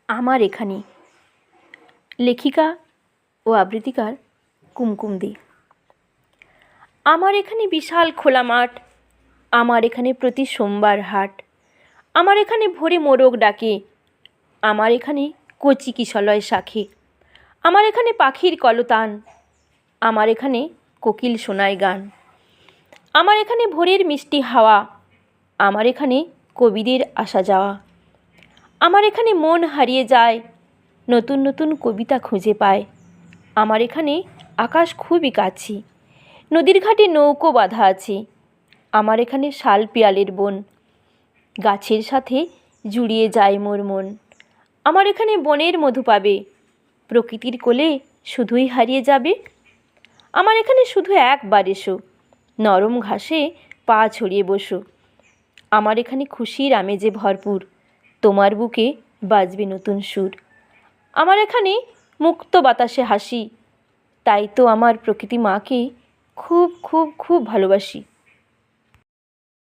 আমার এখানে, লেখিকা ও আবৃত্তিকার কুমকুম দে। আমার এখানে বিশাল খোলা মাঠ, আমার এখানে প্রতি সোমবার হাট, আমার এখানে ভোরে মোরগ ডাকে, আমার এখানে কচি কিশলয় শাখে, আমার এখানে পাখির কলতান, আমার এখানে কোকিল শোনায় গান, আমার এখানে ভোরের মিষ্টি হাওয়া, আমার এখানে কবিদের আসা যাওয়া, আমার এখানে মন হারিয়ে যায়, নতুন নতুন কবিতা খুঁজে পায়, আমার এখানে আকাশ খুবই কাছে, নদীর ঘাটে নৌকো বাঁধা আছে, আমার এখানে শাল পিয়ালের বন, গাছের সাথে জুড়িয়ে যায় মোর মন, আমার এখানে বনের মধু পাবে, প্রকৃতির কোলে শুধুই হারিয়ে যাবে, আমার এখানে শুধু একবার এসো, নরম ঘাসে পা ছড়িয়ে বসো, আমার এখানে খুশির আমেজে ভরপুর, তোমার বুকে বাজবে নতুন সুর, আমার এখানে মুক্ত বাতাসে হাসি, তাই তো আমার প্রকৃতি মাকে খুব খুব খুব ভালোবাসি।